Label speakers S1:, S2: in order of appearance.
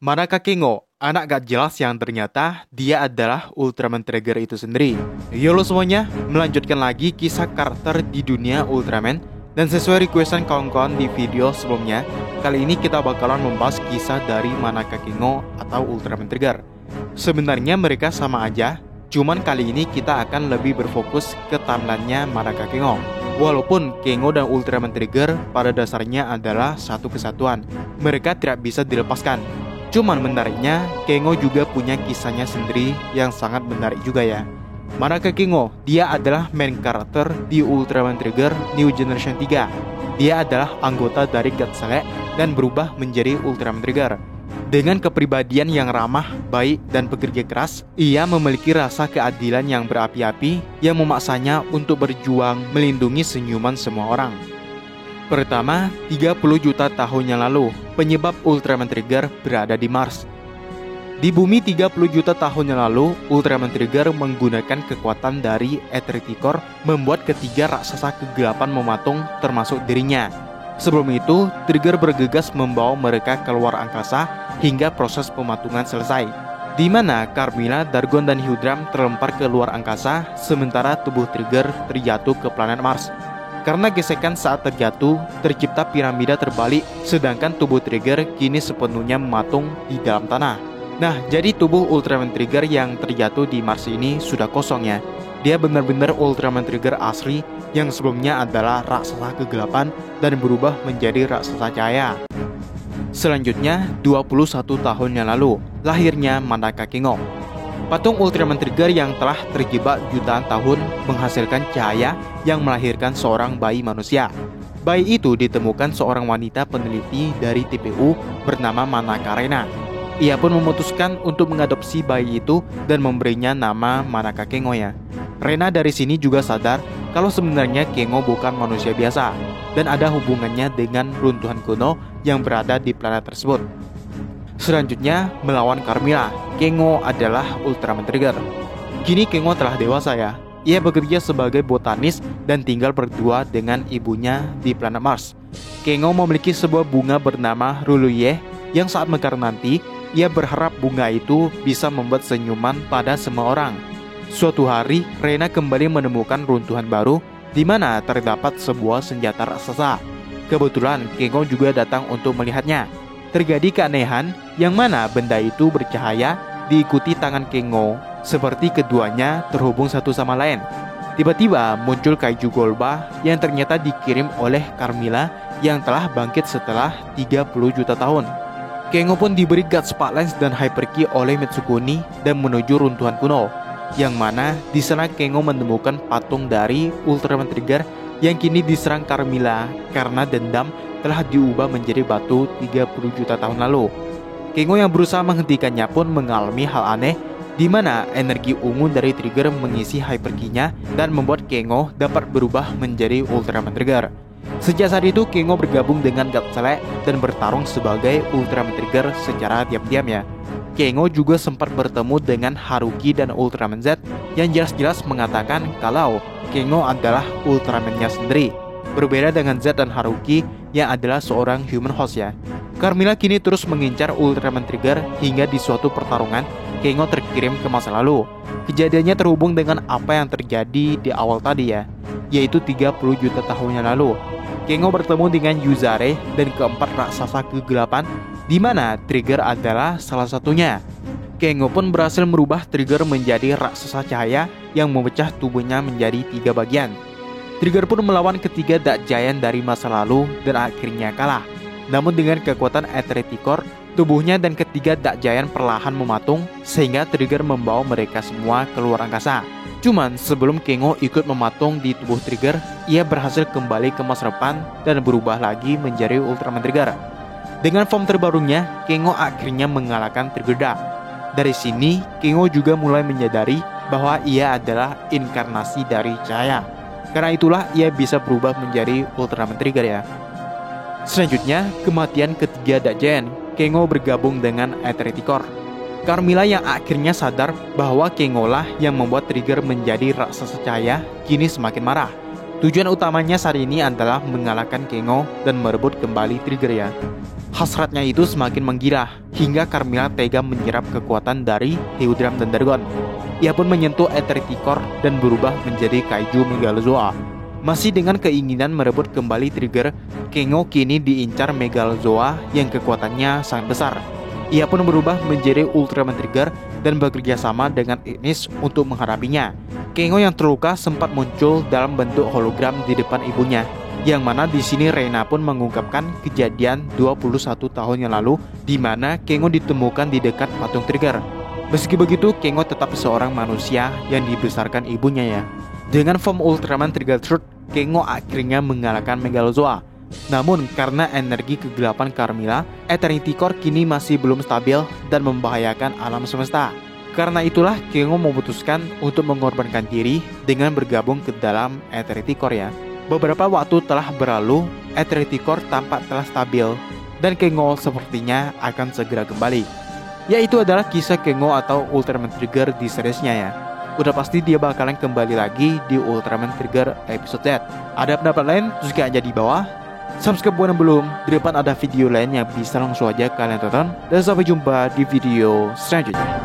S1: Manakah Kengo, anak gak jelas yang ternyata dia adalah Ultraman Trigger itu sendiri. Yolo semuanya, melanjutkan lagi kisah karakter di dunia Ultraman. Dan sesuai requestan kawan-kawan di video sebelumnya, kali ini kita bakalan membahas kisah dari Manakah Kengo atau Ultraman Trigger. Sebenarnya mereka sama aja, cuman kali ini kita akan lebih berfokus ke timeline-nya Manakah Kengo. Walaupun Kengo dan Ultraman Trigger pada dasarnya adalah satu kesatuan, mereka tidak bisa dilepaskan. Cuman menariknya, Kengo juga punya kisahnya sendiri yang sangat menarik juga ya. Manakah Kengo, dia adalah main karakter di Ultraman Trigger New Generation 3. Dia adalah anggota dari God Select dan berubah menjadi Ultraman Trigger. Dengan kepribadian yang ramah, baik, dan pekerja keras, ia memiliki rasa keadilan yang berapi-api yang memaksanya untuk berjuang melindungi senyuman semua orang. Pertama, 30 juta tahun yang lalu, penyebab Ultraman Trigger berada di Mars. Di bumi 30 juta tahun yang lalu, Ultraman Trigger menggunakan kekuatan dari Eternity Core membuat ketiga raksasa kegelapan mematung termasuk dirinya. Sebelum itu, Trigger bergegas membawa mereka keluar angkasa hingga proses pematungan selesai, di mana Carmilla, Dargon, dan Hydram terlempar ke luar angkasa, sementara tubuh Trigger terjatuh ke planet Mars. Karena gesekan saat terjatuh, tercipta piramida terbalik, sedangkan tubuh Trigger kini sepenuhnya mematung di dalam tanah. Nah, jadi tubuh Ultraman Trigger yang terjatuh di Mars ini sudah kosong ya. Dia benar-benar Ultraman Trigger asli yang sebelumnya adalah raksasa kegelapan dan berubah menjadi raksasa cahaya. Selanjutnya, 21 tahun yang lalu, lahirnya Manakah Kengo. Patung Ultraman Trigger yang telah terjebak jutaan tahun menghasilkan cahaya yang melahirkan seorang bayi manusia. Bayi itu ditemukan seorang wanita peneliti dari TPU bernama Manakah Rena. Ia pun memutuskan untuk mengadopsi bayi itu dan memberinya nama Manakah Kengo ya. Rena dari sini juga sadar kalau sebenarnya Kengo bukan manusia biasa dan ada hubungannya dengan runtuhan kuno yang berada di planet tersebut. Selanjutnya, melawan Carmilla, Kengo adalah Ultraman Trigger. Kini Kengo telah dewasa ya. Ia bekerja sebagai botanis dan tinggal berdua dengan ibunya di planet Mars. Kengo memiliki sebuah bunga bernama Ruluye yang saat mekar nanti, ia berharap bunga itu bisa membuat senyuman pada semua orang. Suatu hari, Rena kembali menemukan runtuhan baru di mana terdapat sebuah senjata raksasa. Kebetulan, Kengo juga datang untuk melihatnya. Terjadi keanehan yang mana benda itu bercahaya diikuti tangan Kengo, seperti keduanya terhubung satu sama lain. Tiba-tiba muncul kaiju Golba yang ternyata dikirim oleh Carmilla yang telah bangkit setelah 30 juta tahun. Kengo pun diberi God Spotlight dan Hyper Key oleh Mitsukuni dan menuju runtuhan kuno, yang mana di sana Kengo menemukan patung dari Ultraman Trigger yang kini diserang Carmilla karena dendam telah diubah menjadi batu 30 juta tahun lalu. Kengo yang berusaha menghentikannya pun mengalami hal aneh, di mana energi ungu dari Trigger mengisi Hyper Key-nya dan membuat Kengo dapat berubah menjadi Ultraman Trigger. Sejak saat itu, Kengo bergabung dengan God Select dan bertarung sebagai Ultraman Trigger secara diam-diam ya. Kengo juga sempat bertemu dengan Haruki dan Ultraman Z yang jelas-jelas mengatakan kalau Kengo adalah Ultraman-nya sendiri. Berbeda dengan Z dan Haruki yang adalah seorang human host ya. Carmilla kini terus mengincar Ultraman Trigger hingga di suatu pertarungan Kengo terkirim ke masa lalu. Kejadiannya terhubung dengan apa yang terjadi di awal tadi ya, yaitu 30 juta tahun yang lalu. Kengo bertemu dengan Yuzare dan keempat raksasa kegelapan, di mana Trigger adalah salah satunya. Kengo pun berhasil merubah Trigger menjadi raksasa cahaya yang memecah tubuhnya menjadi 3 bagian. Trigger pun melawan ketiga Dark Giant dari masa lalu dan akhirnya kalah. Namun dengan kekuatan Eternity Core, tubuhnya dan ketiga Dark Giant perlahan mematung sehingga Trigger membawa mereka semua keluar angkasa. Cuman sebelum Kengo ikut mematung di tubuh Trigger, ia berhasil kembali ke masa depan dan berubah lagi menjadi Ultraman Trigger. Dengan form terbarunya, Kengo akhirnya mengalahkan Trigger Dark. Dari sini, Kengo juga mulai menyadari bahwa ia adalah inkarnasi dari cahaya. Karena itulah ia bisa berubah menjadi Ultraman Trigger ya. Selanjutnya, kematian ketiga Dark Giant, Kengo bergabung dengan Eternity Core. Carmilla yang akhirnya sadar bahwa Kengo lah yang membuat Trigger menjadi raksasa cahaya, kini semakin marah. Tujuan utamanya saat ini adalah mengalahkan Kengo dan merebut kembali Trigger ya. Hasratnya itu semakin menggila, hingga Carmilla tega menyerap kekuatan dari Theodram dan Dargon. Ia pun menyentuh Eternity Core dan berubah menjadi Kaiju Megalozoa. Masih dengan keinginan merebut kembali Trigger, Kengo kini diincar Megalozoa yang kekuatannya sangat besar. Ia pun berubah menjadi Ultraman Trigger dan bekerja sama dengan Ignis untuk menghadapinya. Kengo yang terluka sempat muncul dalam bentuk hologram di depan ibunya, yang mana di sini Reina pun mengungkapkan kejadian 21 tahun yang lalu di mana Kengo ditemukan di dekat patung Trigger. Meski begitu, Kengo tetap seorang manusia yang dibesarkan ibunya ya. Dengan form Ultraman Trigger Truth, Kengo akhirnya mengalahkan Megalozoa. Namun karena energi kegelapan Carmilla, Eternity Core kini masih belum stabil dan membahayakan alam semesta. Karena itulah Kengo memutuskan untuk mengorbankan diri dengan bergabung ke dalam Eternity Core ya. Beberapa waktu telah berlalu, Eternity Core tampak telah stabil dan Kengo sepertinya akan segera kembali. Yaitu adalah kisah Kengo atau Ultraman Trigger di seriesnya ya. Udah pasti dia bakalan kembali lagi di Ultraman Trigger episode Z. Ada pendapat lain? Juga aja di bawah. Subscribe buat yang belum. Di depan ada video lain yang bisa langsung aja kalian tonton. Dan sampai jumpa di video selanjutnya.